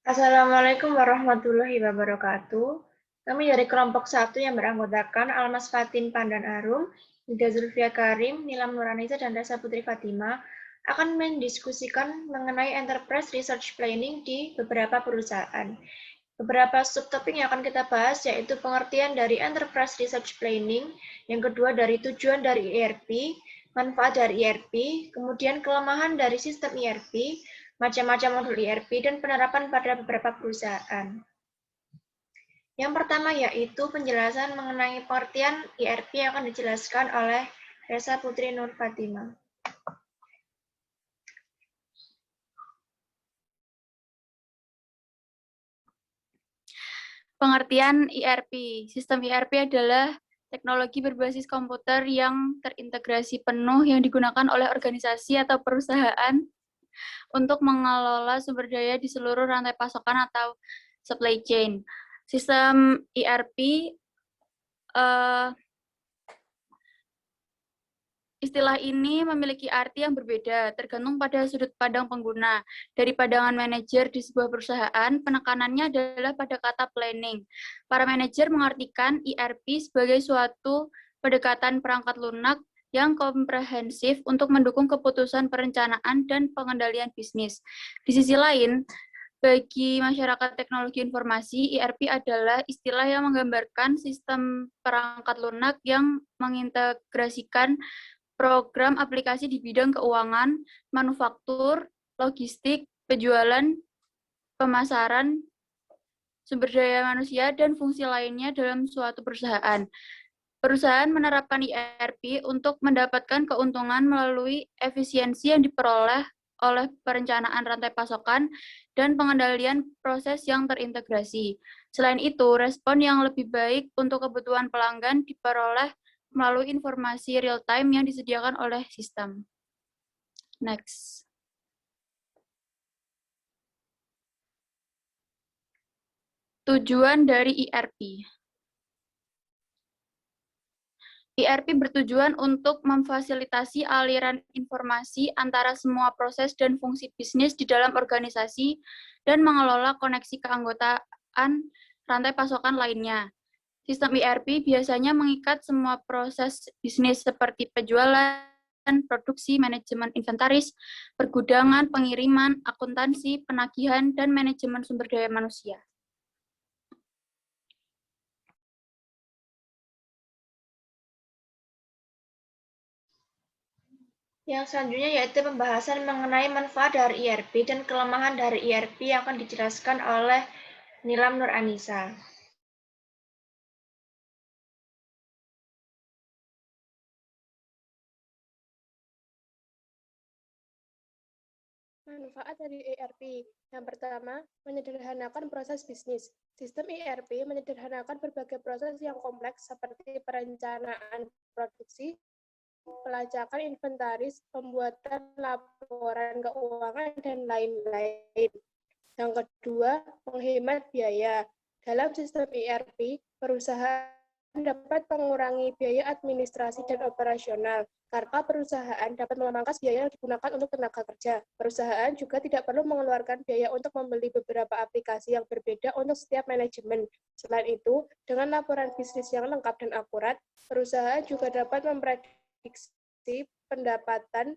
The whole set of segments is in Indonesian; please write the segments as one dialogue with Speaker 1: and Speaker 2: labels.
Speaker 1: Assalamualaikum warahmatullahi wabarakatuh. Kami dari kelompok 1 yang beranggotakan Almas Fatin Pandan Arum, Nida Zulfia Karim, Nilam Nuranisa, dan Rasa Putri Fatima akan mendiskusikan mengenai enterprise research planning di beberapa perusahaan. Beberapa subtopik yang akan kita bahas yaitu pengertian dari enterprise research planning, yang kedua dari tujuan dari ERP, manfaat dari ERP, kemudian kelemahan dari sistem ERP, macam-macam modul ERP, dan penerapan pada beberapa perusahaan. Yang pertama yaitu penjelasan mengenai pengertian ERP yang akan dijelaskan oleh Resa Putri Nur Fatima.
Speaker 2: Pengertian ERP. Sistem ERP adalah teknologi berbasis komputer yang terintegrasi penuh yang digunakan oleh organisasi atau perusahaan untuk mengelola sumber daya di seluruh rantai pasokan atau supply chain. Sistem ERP istilah ini memiliki arti yang berbeda, tergantung pada sudut pandang pengguna. Dari pandangan manajer di sebuah perusahaan, penekanannya adalah pada kata planning. Para manajer mengartikan ERP sebagai suatu pendekatan perangkat lunak yang komprehensif untuk mendukung keputusan perencanaan dan pengendalian bisnis. Di sisi lain, bagi masyarakat teknologi informasi, ERP adalah istilah yang menggambarkan sistem perangkat lunak yang mengintegrasikan program aplikasi di bidang keuangan, manufaktur, logistik, penjualan, pemasaran, sumber daya manusia, dan fungsi lainnya dalam suatu perusahaan. Perusahaan menerapkan ERP untuk mendapatkan keuntungan melalui efisiensi yang diperoleh oleh perencanaan rantai pasokan dan pengendalian proses yang terintegrasi. Selain itu, respon yang lebih baik untuk kebutuhan pelanggan diperoleh melalui informasi real-time yang disediakan oleh sistem. Next. Tujuan dari ERP. ERP bertujuan untuk memfasilitasi aliran informasi antara semua proses dan fungsi bisnis di dalam organisasi dan mengelola koneksi keanggotaan rantai pasokan lainnya. Sistem ERP biasanya mengikat semua proses bisnis seperti penjualan, produksi, manajemen inventaris, pergudangan, pengiriman, akuntansi, penagihan, dan manajemen sumber daya manusia.
Speaker 1: Yang selanjutnya yaitu pembahasan mengenai manfaat dari ERP dan kelemahan dari ERP yang akan dijelaskan oleh Nilam Nuranisa.
Speaker 3: Manfaat dari ERP. Yang pertama, menyederhanakan proses bisnis. Sistem ERP menyederhanakan berbagai proses yang kompleks seperti perencanaan produksi, pelacakan inventaris, pembuatan laporan keuangan, dan lain-lain. Yang kedua, menghemat biaya. Dalam sistem ERP, perusahaan dapat mengurangi biaya administrasi dan operasional, karena perusahaan dapat memangkas biaya yang digunakan untuk tenaga kerja. Perusahaan juga tidak perlu mengeluarkan biaya untuk membeli beberapa aplikasi yang berbeda untuk setiap manajemen. Selain itu, dengan laporan bisnis yang lengkap dan akurat, perusahaan juga dapat memprediksi pendapatan,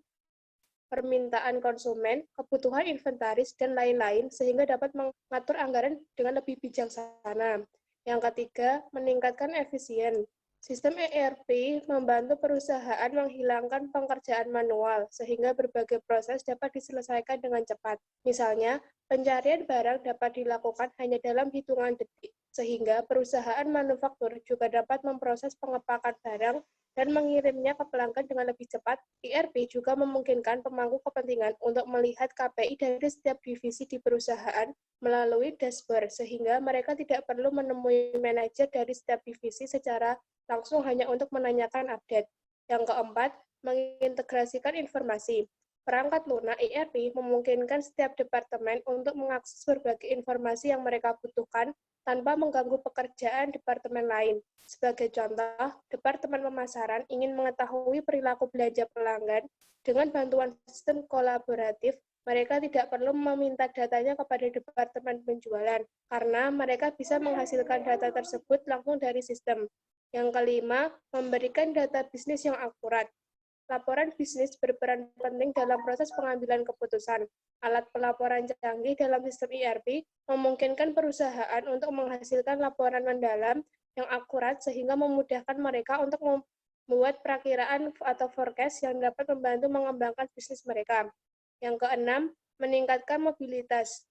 Speaker 3: permintaan konsumen, kebutuhan inventaris, dan lain-lain, sehingga dapat mengatur anggaran dengan lebih bijaksana. Yang ketiga, meningkatkan efisien. Sistem ERP membantu perusahaan menghilangkan pekerjaan manual, sehingga berbagai proses dapat diselesaikan dengan cepat. Misalnya, pencarian barang dapat dilakukan hanya dalam hitungan detik, sehingga perusahaan manufaktur juga dapat memproses pengepakan barang dan mengirimnya ke pelanggan dengan lebih cepat. ERP juga memungkinkan pemangku kepentingan untuk melihat KPI dari setiap divisi di perusahaan melalui dashboard, sehingga mereka tidak perlu menemui manajer dari setiap divisi secara langsung hanya untuk menanyakan update. Yang keempat, mengintegrasikan informasi. Perangkat lunak ERP memungkinkan setiap departemen untuk mengakses berbagai informasi yang mereka butuhkan tanpa mengganggu pekerjaan departemen lain. Sebagai contoh, Departemen Pemasaran ingin mengetahui perilaku belanja pelanggan. Dengan bantuan sistem kolaboratif, Mereka tidak perlu meminta datanya kepada departemen penjualan, karena mereka bisa menghasilkan data tersebut langsung dari sistem. Yang kelima, memberikan data bisnis yang akurat. Laporan bisnis berperan penting dalam proses pengambilan keputusan. Alat pelaporan canggih dalam sistem ERP memungkinkan perusahaan untuk menghasilkan laporan mendalam yang akurat sehingga memudahkan mereka untuk membuat perakiraan atau forecast yang dapat membantu mengembangkan bisnis mereka. Yang keenam, meningkatkan mobilitas.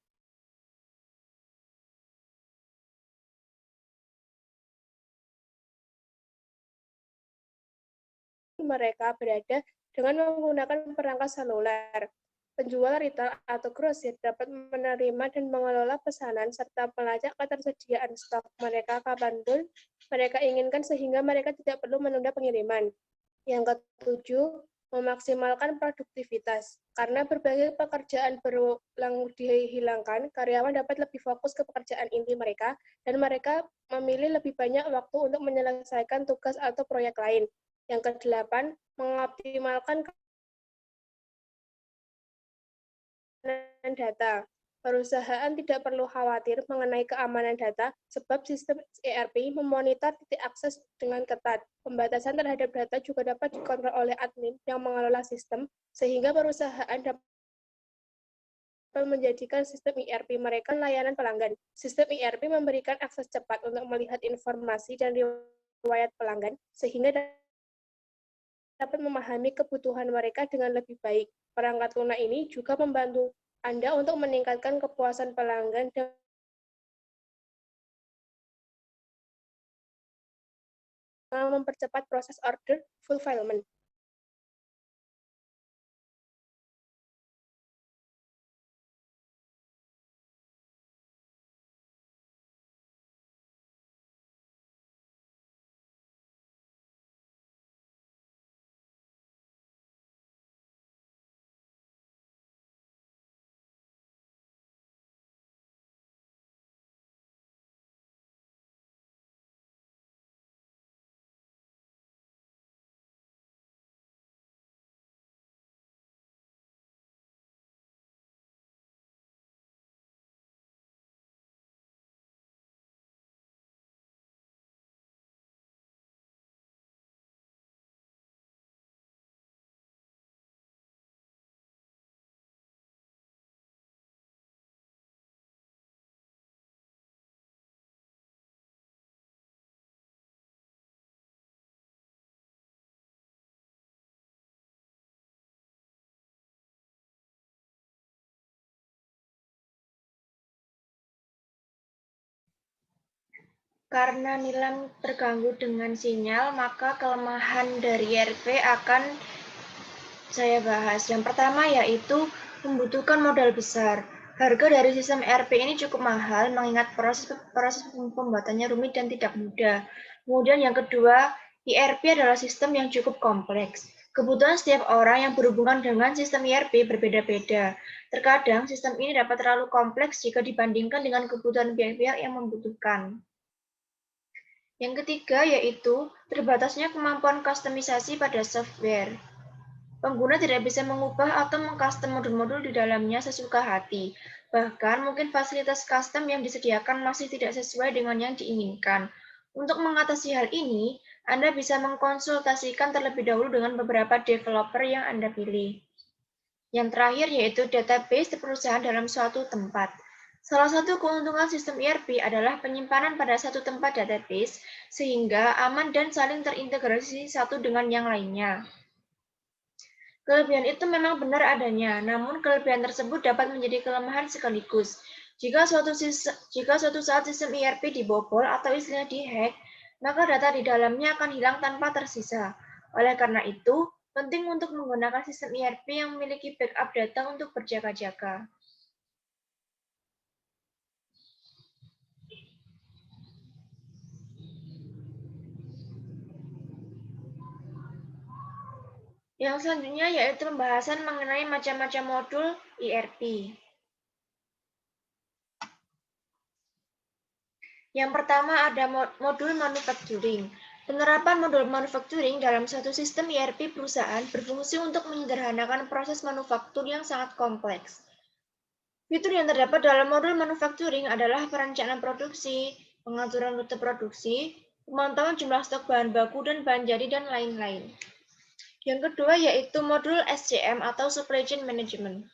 Speaker 3: Mereka berada dengan menggunakan perangkat seluler. Penjual retail atau grosir dapat menerima dan mengelola pesanan serta melacak ketersediaan stok mereka kapanpun mereka inginkan sehingga mereka tidak perlu menunda pengiriman. Yang ketujuh, memaksimalkan produktivitas. Karena berbagai pekerjaan berulang dihilangkan, karyawan dapat lebih fokus ke pekerjaan inti mereka dan mereka memilih lebih banyak waktu untuk menyelesaikan tugas atau proyek lain. Yang kedelapan, mengoptimalkan keamanan data. Perusahaan tidak perlu khawatir mengenai keamanan data sebab sistem ERP memonitor titik akses dengan ketat. Pembatasan terhadap data juga dapat dikontrol oleh admin yang mengelola sistem, sehingga perusahaan dapat menjadikan sistem ERP mereka layanan pelanggan. Sistem ERP memberikan akses cepat untuk melihat informasi dan riwayat pelanggan, sehingga dapat memahami kebutuhan mereka dengan lebih baik. Perangkat lunak ini juga membantu Anda untuk meningkatkan kepuasan pelanggan dan mempercepat proses order fulfillment.
Speaker 1: Karena Nilam terganggu dengan sinyal, maka kelemahan dari ERP akan saya bahas. Yang pertama yaitu membutuhkan modal besar. Harga dari sistem ERP ini cukup mahal mengingat proses pembuatannya rumit dan tidak mudah. Kemudian yang kedua, ERP adalah sistem yang cukup kompleks. Kebutuhan setiap orang yang berhubungan dengan sistem ERP berbeda-beda. Terkadang sistem ini dapat terlalu kompleks jika dibandingkan dengan kebutuhan pihak-pihak yang membutuhkan. Yang ketiga yaitu terbatasnya kemampuan kustomisasi pada software. Pengguna tidak bisa mengubah atau mengcustom modul-modul di dalamnya sesuka hati. Bahkan mungkin fasilitas custom yang disediakan masih tidak sesuai dengan yang diinginkan. Untuk mengatasi hal ini, Anda bisa mengkonsultasikan terlebih dahulu dengan beberapa developer yang Anda pilih. Yang terakhir yaitu database di perusahaan dalam suatu tempat. Salah satu keuntungan sistem ERP adalah penyimpanan pada satu tempat database, sehingga aman dan saling terintegrasi satu dengan yang lainnya. Kelebihan itu memang benar adanya, namun kelebihan tersebut dapat menjadi kelemahan sekaligus. Jika suatu saat sistem ERP dibobol atau istilahnya dihack, maka data di dalamnya akan hilang tanpa tersisa. Oleh karena itu, penting untuk menggunakan sistem ERP yang memiliki backup data untuk berjaga-jaga. Yang selanjutnya yaitu pembahasan mengenai macam-macam modul ERP. Yang pertama ada modul manufacturing. Penerapan modul manufacturing dalam satu sistem ERP perusahaan berfungsi untuk menyederhanakan proses manufaktur yang sangat kompleks. Fitur yang terdapat dalam modul manufacturing adalah perencanaan produksi, pengaturan rute produksi, pemantauan jumlah stok bahan baku dan bahan jadi, dan lain-lain. Yang kedua yaitu modul SCM atau Supply Chain Management.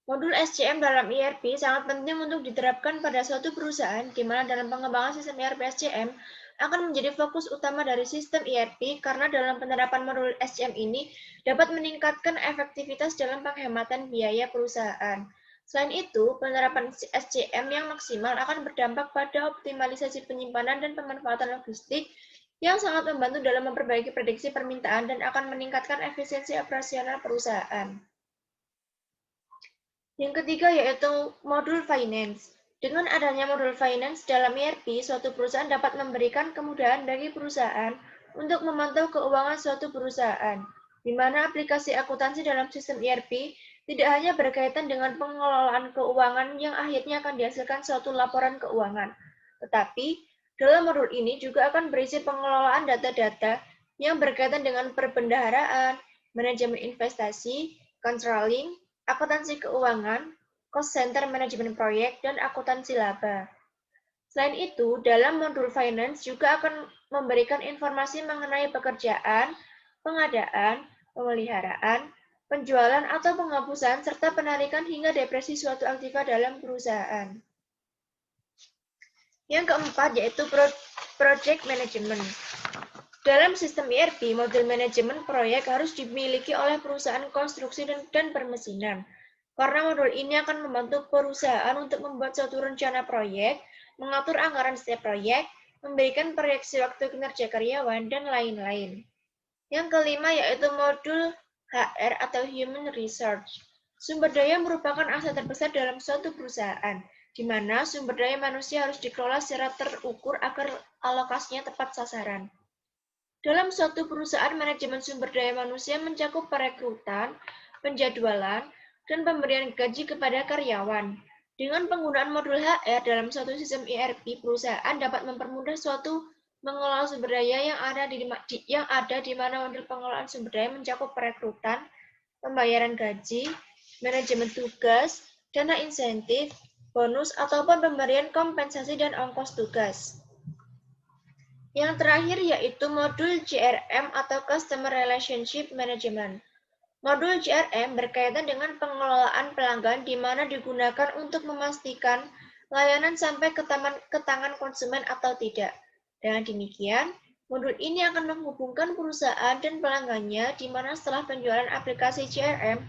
Speaker 1: Modul SCM dalam ERP sangat penting untuk diterapkan pada suatu perusahaan, di mana dalam pengembangan sistem ERP SCM akan menjadi fokus utama dari sistem ERP, karena dalam penerapan modul SCM ini dapat meningkatkan efektivitas dalam penghematan biaya perusahaan. Selain itu, penerapan SCM yang maksimal akan berdampak pada optimalisasi penyimpanan dan pemanfaatan logistik yang sangat membantu dalam memperbaiki prediksi permintaan dan akan meningkatkan efisiensi operasional perusahaan. Yang ketiga yaitu modul finance. Dengan adanya modul finance dalam ERP, suatu perusahaan dapat memberikan kemudahan bagi perusahaan untuk memantau keuangan suatu perusahaan, di mana aplikasi akuntansi dalam sistem ERP tidak hanya berkaitan dengan pengelolaan keuangan yang akhirnya akan dihasilkan suatu laporan keuangan, tetapi dalam modul ini juga akan berisi pengelolaan data-data yang berkaitan dengan perbendaharaan, manajemen investasi, controlling, akuntansi keuangan, cost center manajemen proyek, dan akuntansi laba. Selain itu, dalam modul finance juga akan memberikan informasi mengenai pekerjaan, pengadaan, pemeliharaan, penjualan atau penghapusan, serta penarikan hingga depresi suatu aktiva dalam perusahaan. Yang keempat yaitu project management. Dalam sistem ERP, modul manajemen proyek harus dimiliki oleh perusahaan konstruksi dan permesinan. Karena modul ini akan membantu perusahaan untuk membuat suatu rencana proyek, mengatur anggaran setiap proyek, memberikan proyeksi waktu kinerja karyawan, dan lain-lain. Yang kelima yaitu modul HR atau Human Resource. Sumber daya merupakan aset terbesar dalam suatu perusahaan, di mana sumber daya manusia harus dikelola secara terukur agar alokasinya tepat sasaran. Dalam suatu perusahaan, manajemen sumber daya manusia mencakup perekrutan, penjadwalan, dan pemberian gaji kepada karyawan. Dengan penggunaan modul HR dalam suatu sistem ERP, perusahaan dapat mempermudah suatu mengelola sumber daya yang ada di mana modul pengelolaan sumber daya mencakup perekrutan, pembayaran gaji, manajemen tugas, dana insentif, bonus, ataupun pemberian kompensasi dan ongkos tugas. Yang terakhir yaitu modul CRM atau Customer Relationship Management. Modul CRM berkaitan dengan pengelolaan pelanggan di mana digunakan untuk memastikan layanan sampai ke tangan konsumen atau tidak. Dengan demikian, modul ini akan menghubungkan perusahaan dan pelanggannya di mana setelah penjualan aplikasi CRM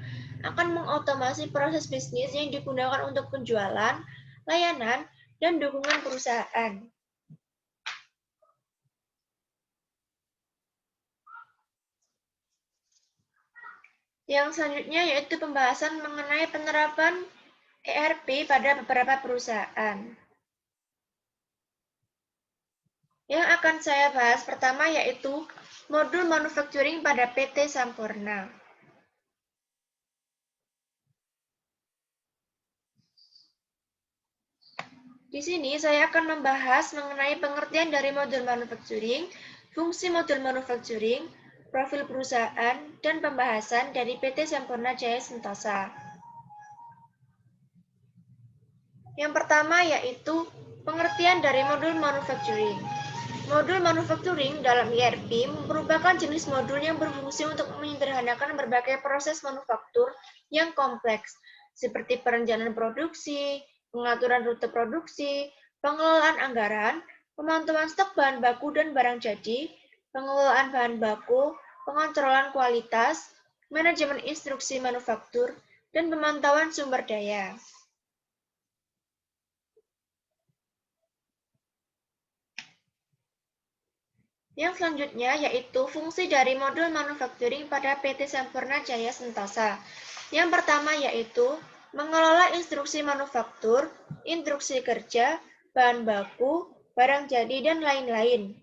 Speaker 1: akan mengotomasi proses bisnis yang digunakan untuk penjualan, layanan, dan dukungan perusahaan. Yang selanjutnya yaitu pembahasan mengenai penerapan ERP pada beberapa perusahaan. Yang akan saya bahas pertama yaitu modul manufacturing pada PT Sampurna. Di sini saya akan membahas mengenai pengertian dari modul manufacturing, fungsi modul manufacturing, profil perusahaan, dan pembahasan dari PT Sampurna Jaya Sentosa. Yang pertama yaitu pengertian dari modul manufacturing. Modul manufacturing dalam ERP merupakan jenis modul yang berfungsi untuk menyederhanakan berbagai proses manufaktur yang kompleks, seperti perencanaan produksi, pengaturan rute produksi, pengelolaan anggaran, pemantauan stok bahan baku dan barang jadi, pengelolaan bahan baku, pengontrolan kualitas, manajemen instruksi manufaktur, dan pemantauan sumber daya. Yang selanjutnya yaitu fungsi dari modul manufacturing pada PT Sampurna Jaya Sentosa. Yang pertama yaitu mengelola instruksi manufaktur, instruksi kerja, bahan baku, barang jadi, dan lain-lain.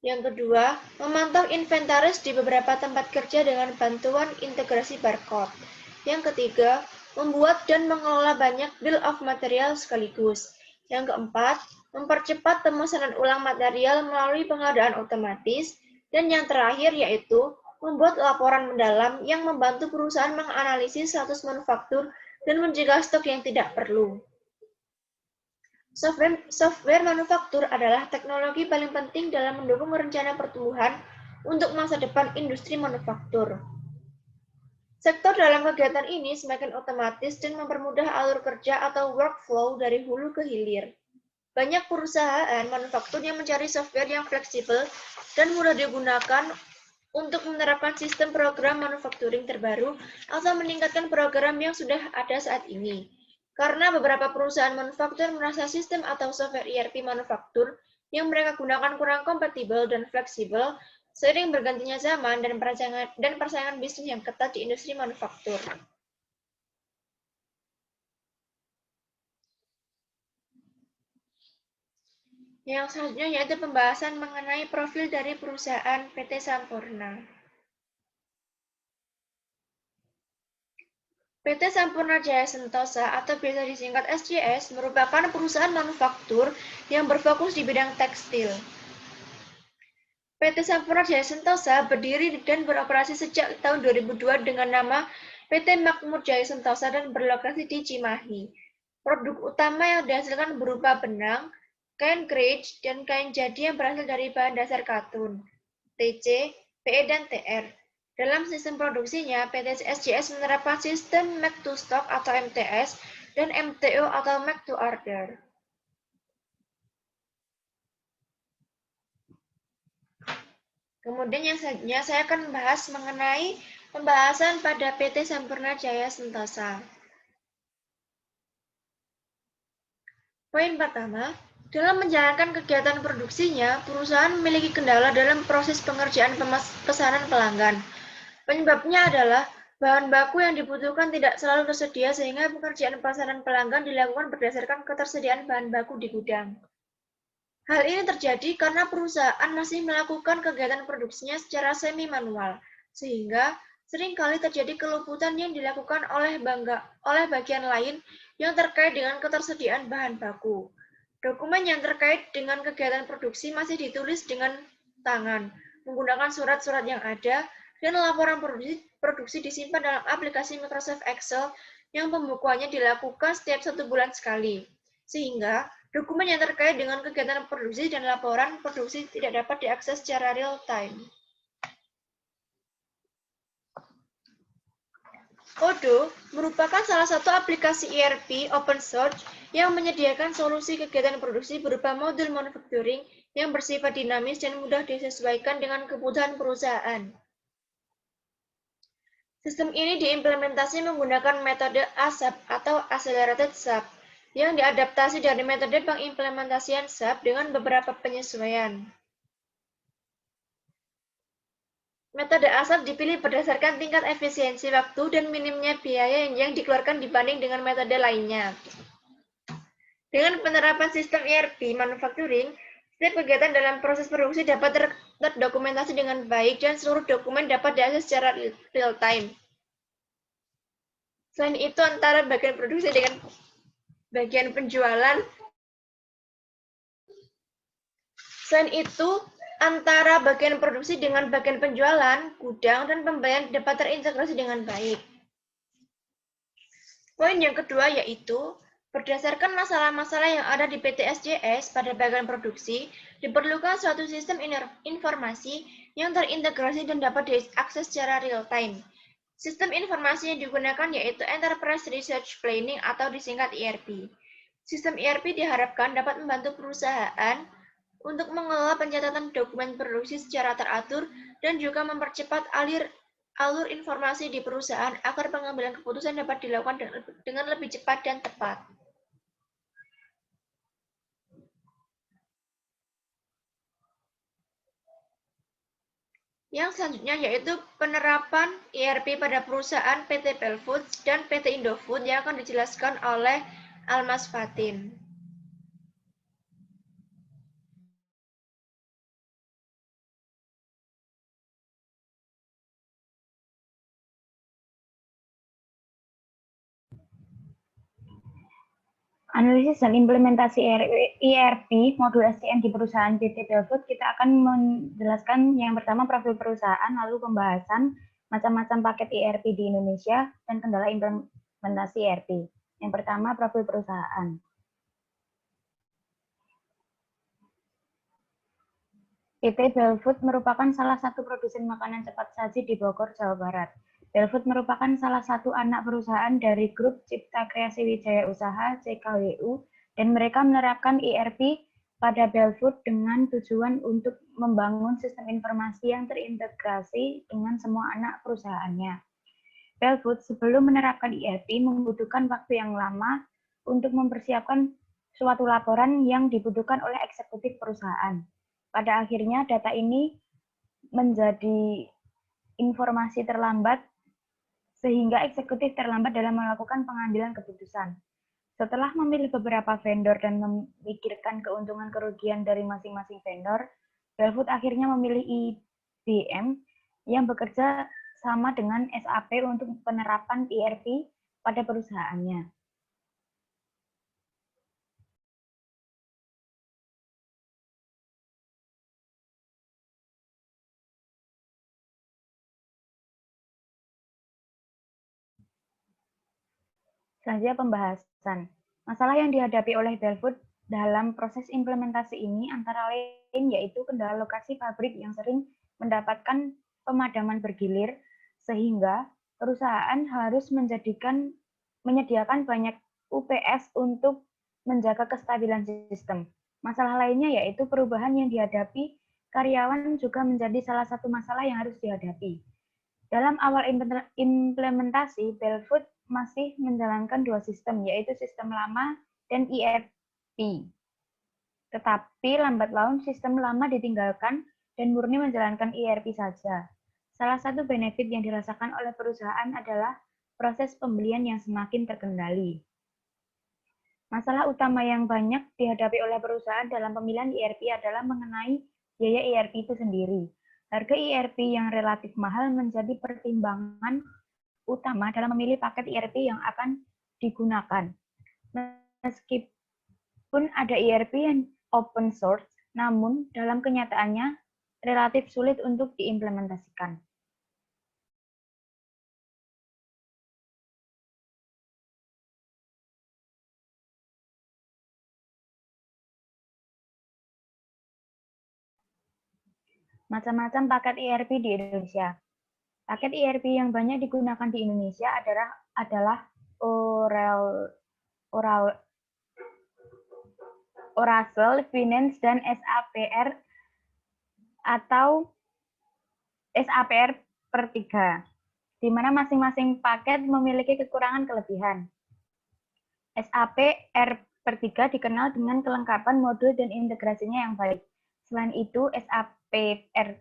Speaker 1: Yang kedua, memantau inventaris di beberapa tempat kerja dengan bantuan integrasi barcode. Yang ketiga, membuat dan mengelola banyak bill of material sekaligus. Yang keempat, mempercepat pemesanan ulang material melalui pengadaan otomatis. Dan yang terakhir yaitu membuat laporan mendalam yang membantu perusahaan menganalisis status manufaktur dan mencegah stok yang tidak perlu. Software manufaktur adalah teknologi paling penting dalam mendukung rencana pertumbuhan untuk masa depan industri manufaktur. Sektor dalam kegiatan ini semakin otomatis dan mempermudah alur kerja atau workflow dari hulu ke hilir. Banyak perusahaan manufaktur yang mencari software yang fleksibel dan mudah digunakan untuk menerapkan sistem program manufacturing terbaru atau meningkatkan program yang sudah ada saat ini. Karena beberapa perusahaan manufaktur merasa sistem atau software ERP manufaktur yang mereka gunakan kurang kompatibel dan fleksibel, seiring bergantinya zaman dan persaingan bisnis yang ketat di industri manufaktur. Yang selanjutnya yaitu pembahasan mengenai profil dari perusahaan PT Sampurna. PT Sampurna Jaya Sentosa atau biasa disingkat SJS merupakan perusahaan manufaktur yang berfokus di bidang tekstil. PT Sampurna Jaya Sentosa berdiri dan beroperasi sejak tahun 2002 dengan nama PT Makmur Jaya Sentosa dan berlokasi di Cimahi. Produk utama yang dihasilkan berupa benang, kain krij, dan kain jadi yang berasal dari bahan dasar katun, TC, PE, dan TR. Dalam sistem produksinya, PT SJS menerapkan sistem Make to Stock atau MTS dan MTO atau Make to Order. Kemudian yang selanjutnya saya akan membahas mengenai pembahasan pada PT Sampurna Jaya Sentosa. Poin pertama, dalam menjalankan kegiatan produksinya, perusahaan memiliki kendala dalam proses pengerjaan pesanan pelanggan. Penyebabnya adalah bahan baku yang dibutuhkan tidak selalu tersedia sehingga pekerjaan pesanan pelanggan dilakukan berdasarkan ketersediaan bahan baku di gudang. Hal ini terjadi karena perusahaan masih melakukan kegiatan produksinya secara semi-manual, sehingga seringkali terjadi keluputan yang dilakukan oleh bagian lain yang terkait dengan ketersediaan bahan baku. Dokumen yang terkait dengan kegiatan produksi masih ditulis dengan tangan, menggunakan surat-surat yang ada, dan laporan produksi disimpan dalam aplikasi Microsoft Excel yang pembukuannya dilakukan setiap 1 bulan sekali. Sehingga dokumen yang terkait dengan kegiatan produksi dan laporan produksi tidak dapat diakses secara real-time. Odoo merupakan salah satu aplikasi ERP open source yang menyediakan solusi kegiatan produksi berupa modul manufacturing yang bersifat dinamis dan mudah disesuaikan dengan kebutuhan perusahaan. Sistem ini diimplementasi menggunakan metode ASAP atau Accelerated SAP yang diadaptasi dari metode pengimplementasian SAP dengan beberapa penyesuaian. Metode ASAP dipilih berdasarkan tingkat efisiensi waktu dan minimnya biaya yang dikeluarkan dibanding dengan metode lainnya. Dengan penerapan sistem ERP manufacturing, setiap kegiatan dalam proses produksi dapat terdokumentasi dengan baik dan seluruh dokumen dapat diakses secara real-time. Selain itu, antara bagian produksi dengan bagian penjualan gudang dan pembelian dapat terintegrasi dengan baik. Poin yang kedua yaitu, berdasarkan masalah-masalah yang ada di PT SJS pada bagian produksi, diperlukan suatu sistem informasi yang terintegrasi dan dapat diakses secara real-time. Sistem informasi yang digunakan yaitu Enterprise Resource Planning atau disingkat ERP. Sistem ERP diharapkan dapat membantu perusahaan untuk mengelola pencatatan dokumen produksi secara teratur dan juga mempercepat alur informasi di perusahaan agar pengambilan keputusan dapat dilakukan dengan lebih cepat dan tepat. Yang selanjutnya yaitu penerapan ERP pada perusahaan PT Pelfoods dan PT Indofood yang akan dijelaskan oleh Almas Fatin.
Speaker 4: Analisis dan implementasi ERP modul SCM di perusahaan PT Pelfood, kita akan menjelaskan yang pertama profil perusahaan, lalu pembahasan macam-macam paket ERP di Indonesia, dan kendala implementasi ERP. Yang pertama, profil perusahaan. PT Belfood merupakan salah satu produsen makanan cepat saji di Bogor, Jawa Barat. Belfood merupakan salah satu anak perusahaan dari grup Cipta Kreasi Wijaya Usaha (CKWU) dan mereka menerapkan ERP pada Belfood dengan tujuan untuk membangun sistem informasi yang terintegrasi dengan semua anak perusahaannya. Belfood sebelum menerapkan ERP membutuhkan waktu yang lama untuk mempersiapkan suatu laporan yang dibutuhkan oleh eksekutif perusahaan. Pada akhirnya data ini menjadi informasi terlambat sehingga eksekutif terlambat dalam melakukan pengambilan keputusan. Setelah memilih beberapa vendor dan memikirkan keuntungan kerugian dari masing-masing vendor, Belfood akhirnya memilih IBM yang bekerja sama dengan SAP untuk penerapan ERP pada perusahaannya. Selanjutnya pembahasan. Masalah yang dihadapi oleh Belfood dalam proses implementasi ini antara lain yaitu kendala lokasi pabrik yang sering mendapatkan pemadaman bergilir, sehingga perusahaan harus menyediakan banyak UPS untuk menjaga kestabilan sistem. Masalah lainnya yaitu perubahan yang dihadapi karyawan juga menjadi salah satu masalah yang harus dihadapi. Dalam awal implementasi, Belfood masih menjalankan dua sistem, yaitu sistem lama dan ERP. Tetapi lambat laun sistem lama ditinggalkan dan murni menjalankan ERP saja. Salah satu benefit yang dirasakan oleh perusahaan adalah proses pembelian yang semakin terkendali. Masalah utama yang banyak dihadapi oleh perusahaan dalam pemilihan ERP adalah mengenai biaya ERP itu sendiri. Harga ERP yang relatif mahal menjadi pertimbangan utama dalam memilih paket ERP yang akan digunakan. Meskipun ada ERP yang open source, namun dalam kenyataannya relatif sulit untuk diimplementasikan. Macam-macam paket ERP di Indonesia. Paket ERP yang banyak digunakan di Indonesia adalah Oracle, Finance, dan SAPR atau SAPR per 3, di mana masing-masing paket memiliki kekurangan kelebihan. SAPR per 3 dikenal dengan kelengkapan modul dan integrasinya yang baik. Selain itu, SAPR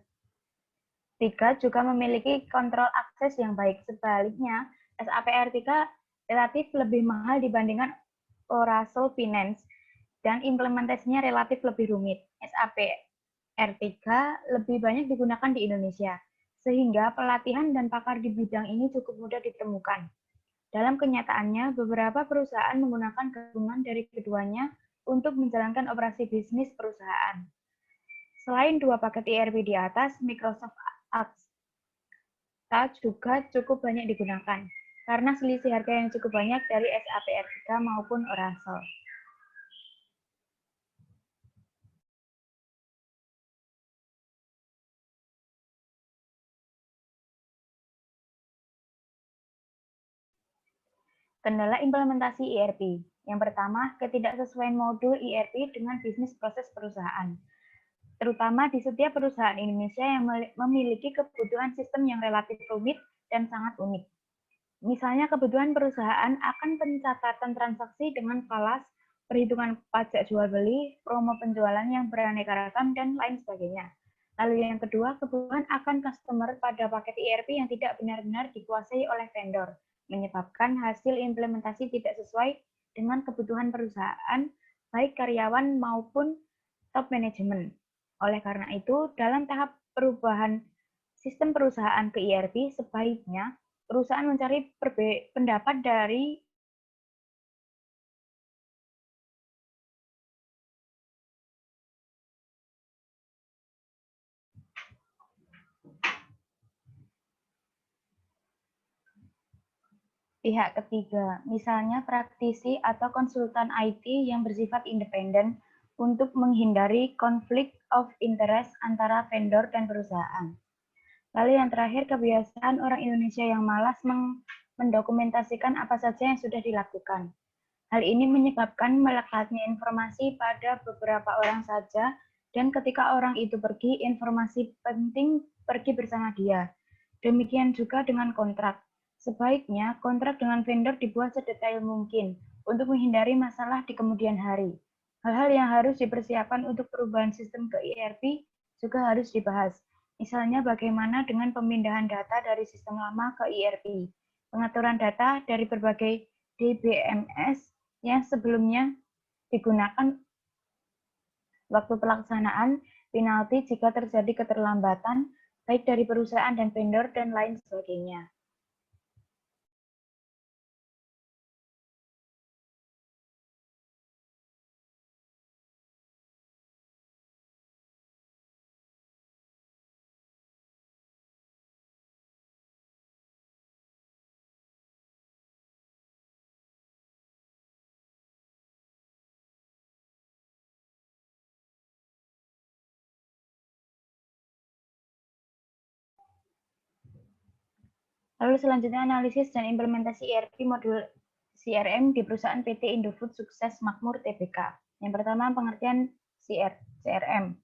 Speaker 4: 3 juga memiliki kontrol akses yang baik. Sebaliknya, SAPR 3 relatif lebih mahal dibandingkan Oracle Finance dan implementasinya relatif lebih rumit. SAPR 3 lebih banyak digunakan di Indonesia, sehingga pelatihan dan pakar di bidang ini cukup mudah ditemukan. Dalam kenyataannya, beberapa perusahaan menggunakan gabungan dari keduanya untuk menjalankan operasi bisnis perusahaan. Selain dua paket ERP di atas, Microsoft Akta juga cukup banyak digunakan, karena selisih harga yang cukup banyak dari SAPR 3 maupun Oracle. Kendala implementasi ERP. Yang pertama, ketidaksesuaian modul ERP dengan bisnis proses perusahaan. Terutama di setiap perusahaan Indonesia yang memiliki kebutuhan sistem yang relatif rumit dan sangat unik. Misalnya kebutuhan perusahaan akan pencatatan transaksi dengan falas, perhitungan pajak jual beli, promo penjualan yang beraneka ragam, dan lain sebagainya. Lalu yang kedua, kebutuhan akan customer pada paket ERP yang tidak benar-benar dikuasai oleh vendor, menyebabkan hasil implementasi tidak sesuai dengan kebutuhan perusahaan, baik karyawan maupun top manajemen. Oleh karena itu, dalam tahap perubahan sistem perusahaan ke ERP, sebaiknya perusahaan mencari pendapat dari pihak ketiga, misalnya praktisi atau konsultan IT yang bersifat independen untuk menghindari konflik of interest antara vendor dan perusahaan. Lalu yang terakhir, kebiasaan orang Indonesia yang malas mendokumentasikan apa saja yang sudah dilakukan. Hal ini menyebabkan melekatnya informasi pada beberapa orang saja, dan ketika orang itu pergi, informasi penting pergi bersama dia. Demikian juga dengan kontrak. Sebaiknya kontrak dengan vendor dibuat sedetail mungkin untuk menghindari masalah di kemudian hari. Hal-hal yang harus dipersiapkan untuk perubahan sistem ke ERP juga harus dibahas. Misalnya bagaimana dengan pemindahan data dari sistem lama ke ERP, pengaturan data dari berbagai DBMS yang sebelumnya digunakan waktu pelaksanaan, penalti jika terjadi keterlambatan, baik dari perusahaan dan vendor, dan lain sebagainya. Lalu selanjutnya analisis dan implementasi ERP modul CRM di perusahaan PT Indofood Sukses Makmur Tbk. Yang pertama, pengertian CRM.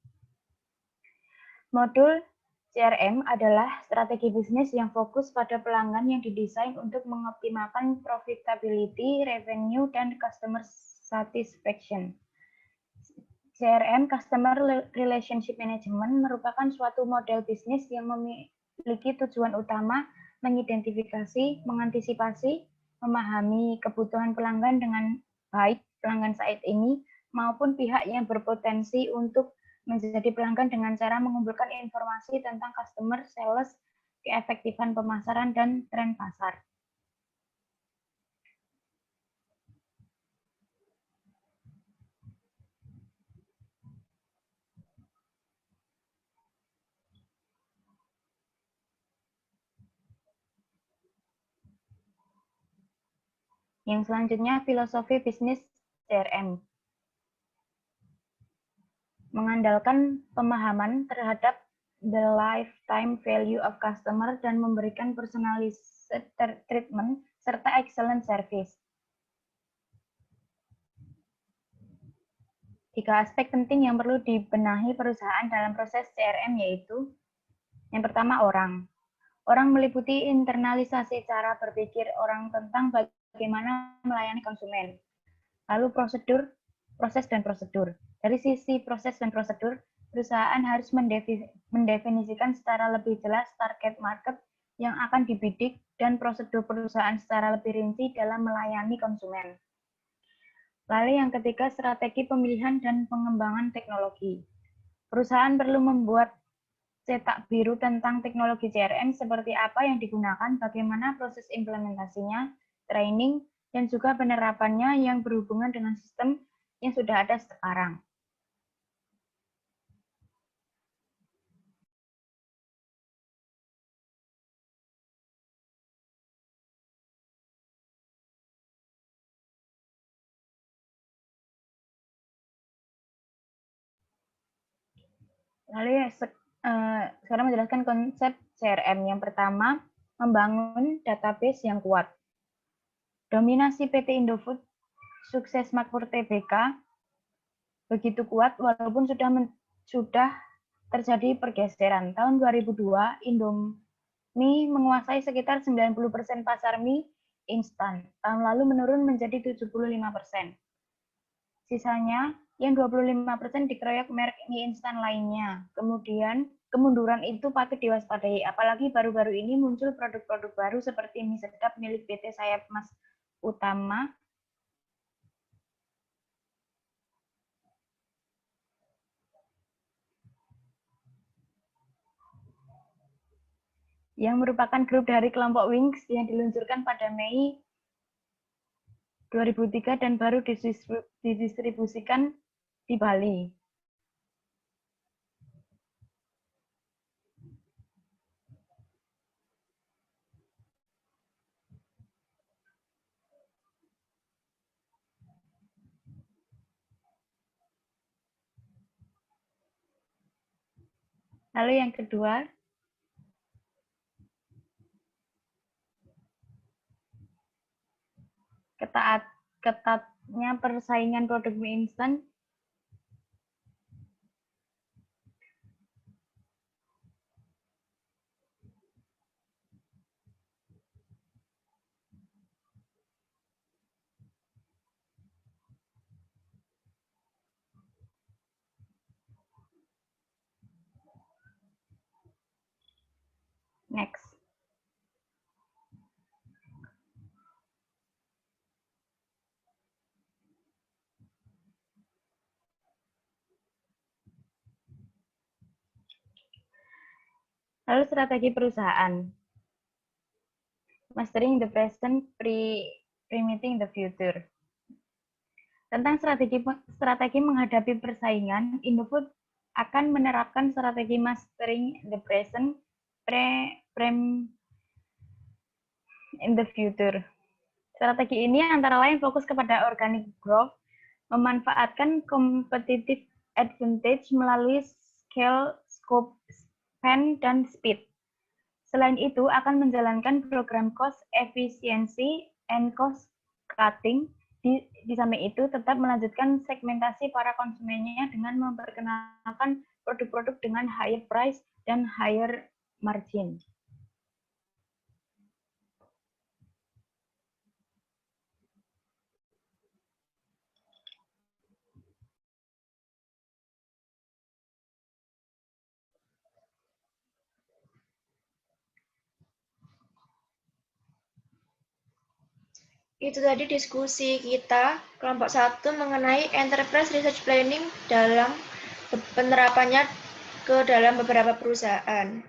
Speaker 4: Modul CRM adalah strategi bisnis yang fokus pada pelanggan yang didesain untuk mengoptimalkan profitability, revenue, dan customer satisfaction. CRM, Customer Relationship Management, merupakan suatu model bisnis yang memiliki tujuan utama mengidentifikasi, mengantisipasi, memahami kebutuhan pelanggan dengan baik pelanggan saat ini maupun pihak yang berpotensi untuk menjadi pelanggan dengan cara mengumpulkan informasi tentang customer, sales, keefektifan pemasaran, dan tren pasar. Yang selanjutnya, filosofi bisnis CRM. Mengandalkan pemahaman terhadap the lifetime value of customer dan memberikan personalized treatment serta excellent service. 3 aspek penting yang perlu dibenahi perusahaan dalam proses CRM yaitu, yang pertama, orang. Orang meliputi internalisasi cara berpikir orang tentang bagaimana melayani konsumen. Lalu prosedur, proses dan prosedur. Dari sisi proses dan prosedur, perusahaan harus mendefinisikan secara lebih jelas target market yang akan dibidik dan prosedur perusahaan secara lebih rinci dalam melayani konsumen. Lalu yang ketiga, strategi pemilihan dan pengembangan teknologi. Perusahaan perlu membuat cetak biru tentang teknologi CRM seperti apa yang digunakan, bagaimana proses implementasinya, training, dan juga penerapannya yang berhubungan dengan sistem yang sudah ada sekarang. Lalu sekarang menjelaskan konsep CRM. Yang pertama, membangun database yang kuat. Dominasi PT Indofood Sukses Makmur Tbk begitu kuat walaupun sudah terjadi pergeseran. Tahun 2002, Indomie menguasai sekitar 90% pasar mie instan. Tahun lalu menurun menjadi 75%. Sisanya yang 25% dikeroyok merek mie instan lainnya. Kemudian, kemunduran itu patut diwaspadai, apalagi baru-baru ini muncul produk-produk baru seperti mie sedap milik PT Sayap Mas Utama, yang merupakan grup dari kelompok Wings yang diluncurkan pada Mei 2003 dan baru didistribusikan di Bali. Lalu yang kedua, ketatnya persaingan produk mie instan. Next. Lalu strategi perusahaan. Mastering the present, primiting the future. Tentang strategi menghadapi persaingan, Indofood akan menerapkan strategi mastering the present, prime in the future. Strategi ini antara lain fokus kepada organic growth, memanfaatkan competitive advantage melalui scale, scope, span, dan speed. Selain itu, akan menjalankan program cost efficiency and cost cutting. Di samping itu, tetap melanjutkan segmentasi para konsumennya dengan memperkenalkan produk-produk dengan higher price dan higher margin.
Speaker 1: Itu tadi diskusi kita kelompok 1 mengenai Enterprise Research Planning dalam penerapannya ke dalam beberapa perusahaan.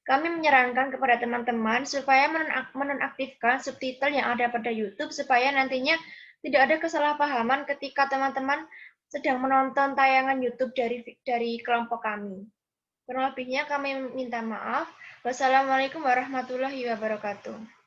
Speaker 1: Kami menyarankan kepada teman-teman supaya menonaktifkan subtitle yang ada pada YouTube supaya nantinya tidak ada kesalahpahaman ketika teman-teman sedang menonton tayangan YouTube dari kelompok kami. Kurang lebihnya kami minta maaf. Wassalamualaikum warahmatullahi wabarakatuh.